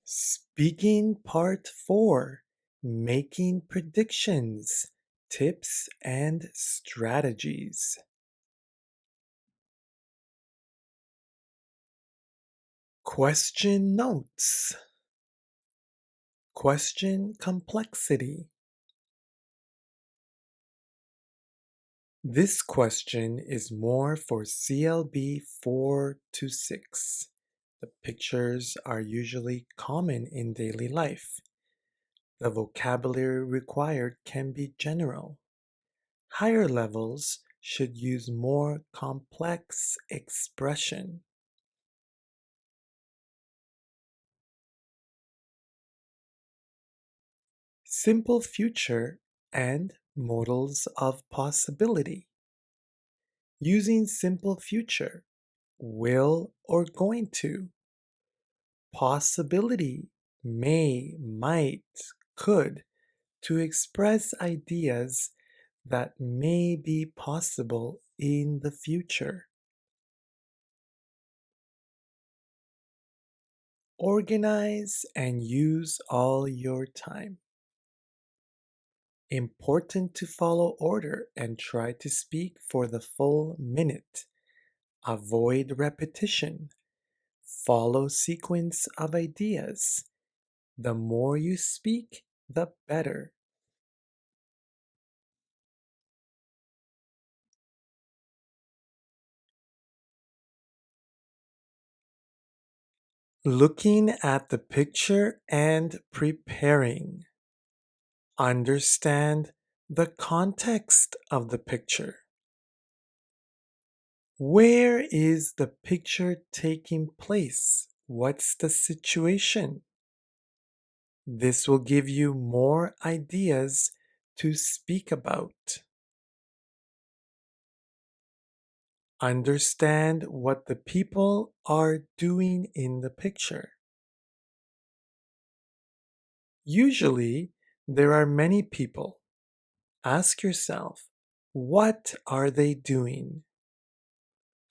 Speaking Part 4, Making Predictions, Tips and Strategies. Question Notes. Question Complexity. This question is more for CLB 4 to 6. The pictures are usually common in daily life. The vocabulary required can be general. Higher levels should use more complex expression. Simple future and modals of possibility. Using simple future, will or going to. Possibility, may, might, could, to express ideas that may be possible in the future. Organize and use all your time. Important to follow order and try to speak for the full minute. Avoid repetition. Follow sequence of ideas. The more you speak, the better. Looking at the picture and preparing. Understand the context of the picture. Where is the picture taking place? What's the situation? This will give you more ideas to speak about. Understand what the people are doing in the picture. Usually, there are many people. Ask yourself, what are they doing?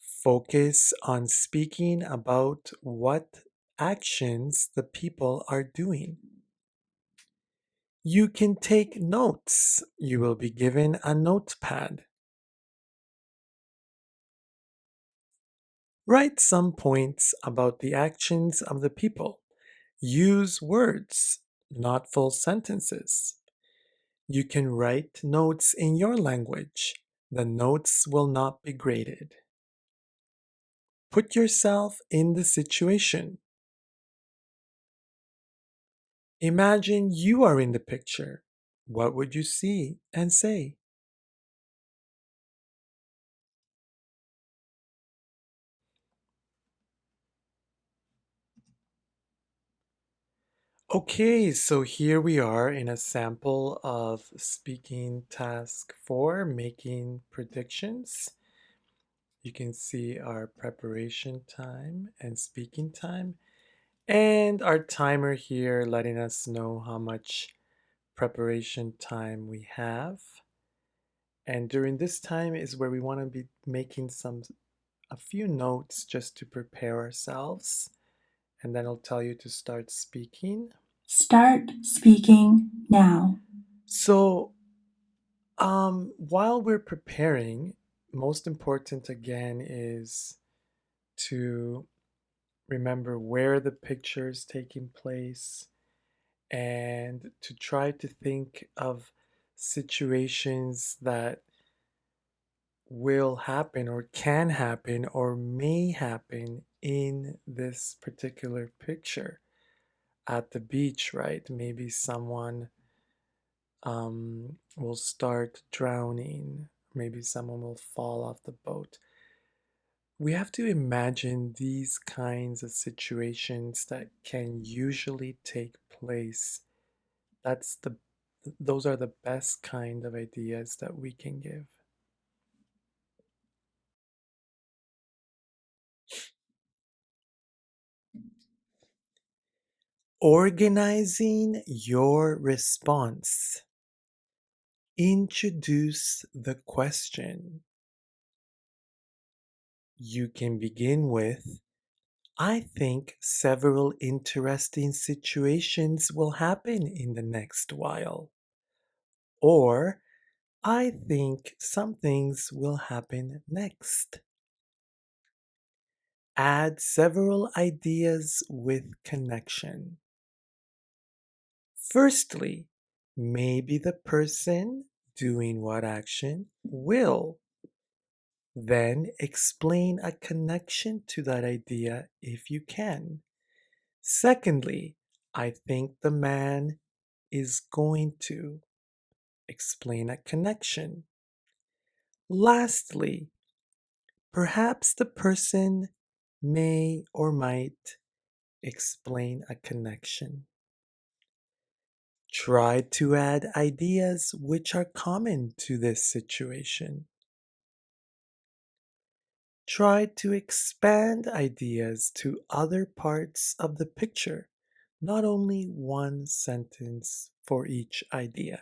Focus on speaking about what actions the people are doing. You can take notes. You will be given a notepad. Write some points about the actions of the people. Use words, not full sentences. You can write notes in your language. The notes will not be graded. Put yourself in the situation. Imagine you are in the picture. What would you see and say? Okay, so here we are in a sample of speaking task 4, making predictions. You can see our preparation time and speaking time, and our timer here letting us know how much preparation time we have. And during this time is where we want to be making a few notes just to prepare ourselves, and then I'll tell you to start speaking. Start speaking now. So, while we're preparing, most important again is to remember where the picture is taking place and to try to think of situations that will happen or can happen or may happen in this particular picture at the beach, right? Maybe someone will start drowning. Maybe someone will fall off the boat. We have to imagine these kinds of situations that can usually take place. Those are the best kind of ideas that we can give. Organizing your response. Introduce the question. You can begin with, I think several interesting situations will happen in the next while. Or, I think some things will happen next. Add several ideas with connection. Firstly, maybe the person doing what action will. Then explain a connection to that idea if you can. Secondly, I think the man is going to explain a connection. Lastly, perhaps the person may or might explain a connection. Try to add ideas which are common to this situation. Try to expand ideas to other parts of the picture, not only one sentence for each idea.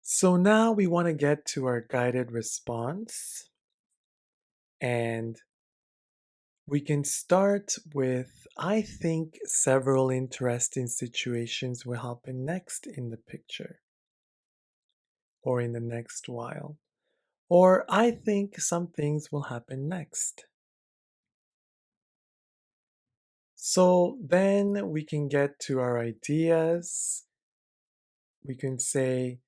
So now we want to get to our guided response, and we can start with I think several interesting situations will happen next in the picture or in the next while. Or I think some things will happen next. So then we can get to our ideas. We can say,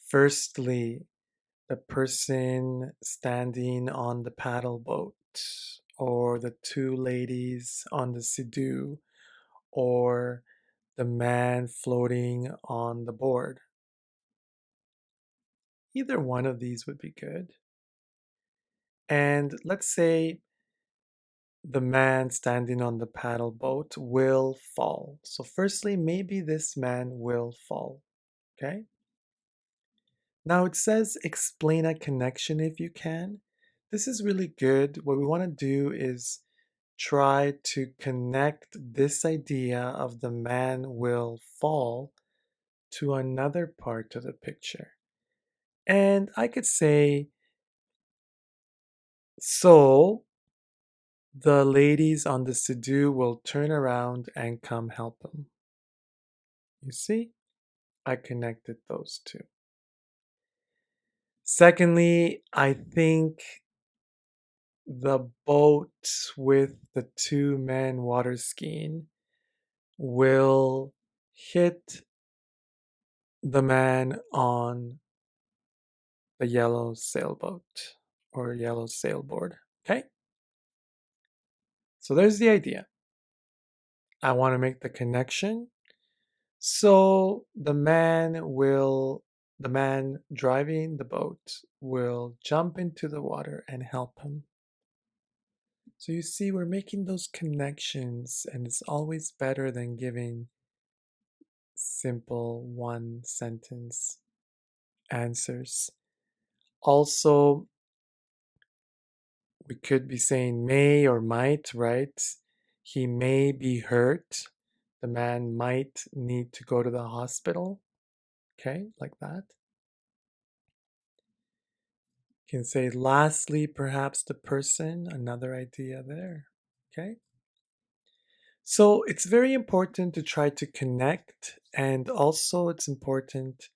firstly, the person standing on the paddle boat, or the two ladies on the Sidhu, or the man floating on the board. Either one of these would be good. And let's say the man standing on the paddle boat will fall. So, firstly, maybe this man will fall. Okay. Now it says explain a connection if you can. This is really good. What we want to do is try to connect this idea of the man will fall to another part of the picture. And I could say, so the ladies on the Sidhu will turn around and come help him. You see, I connected those two. Secondly, I think the boat with the two men water skiing will hit the man on the yellow sailboat or yellow sailboard. Okay? So there's the idea. I want to make the connection. So the man driving the boat will jump into the water and help him. So you see, we're making those connections, and it's always better than giving simple one sentence answers. Also, we could be saying may or might, right? He may be hurt. The man might need to go to the hospital. Okay, like that. You can say lastly, perhaps the person, another idea there. Okay. So it's very important to try to connect, and also it's important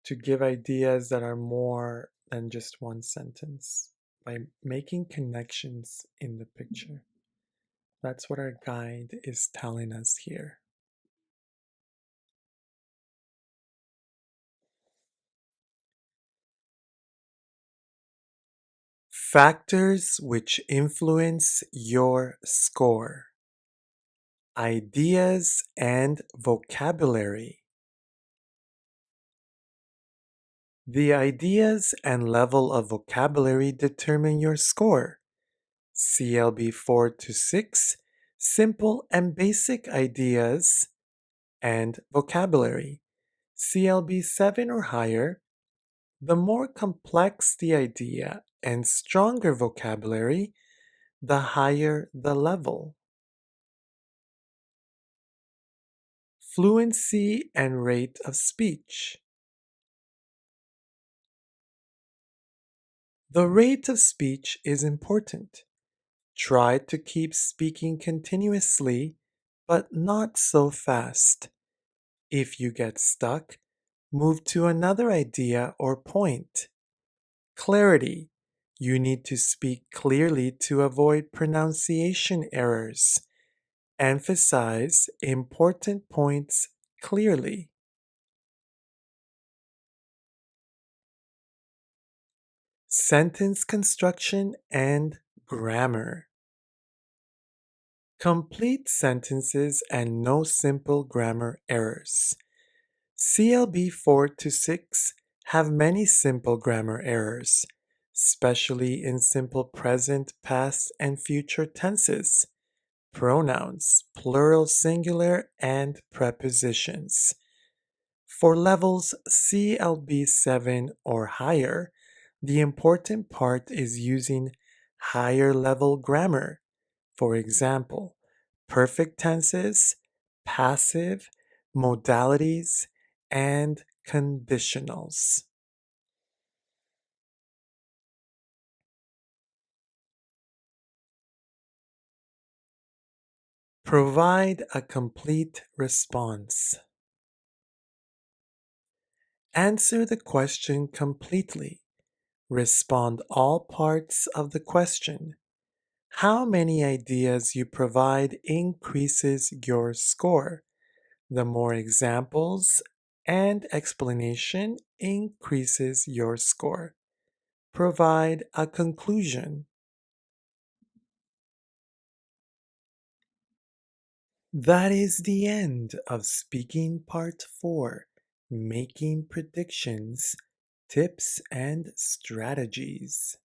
to give ideas that are more than just one sentence by making connections in the picture. That's what our guide is telling us here. Factors which influence your score. Ideas and vocabulary. The ideas and level of vocabulary determine your score. CLB 4 to 6, simple and basic ideas and vocabulary. CLB 7 or higher, the more complex the idea and stronger vocabulary, the higher the level. Fluency and rate of speech. The rate of speech is important. Try to keep speaking continuously, but not so fast. If you get stuck, move to another idea or point. Clarity. You need to speak clearly to avoid pronunciation errors. Emphasize important points clearly. Sentence construction and grammar. Complete sentences and no simple grammar errors. CLB 4 to 6 have many simple grammar errors, especially in simple present, past, and future tenses, pronouns, plural singular, and prepositions. For levels CLB 7 or higher, the important part is using higher level grammar. For example, perfect tenses, passive, modalities, and conditionals. Provide a complete response. Answer the question completely. Respond all parts of the question. How many ideas you provide increases your score. The more examples and explanation increases your score. Provide a conclusion. That is the end of speaking part 4, making predictions, tips and strategies.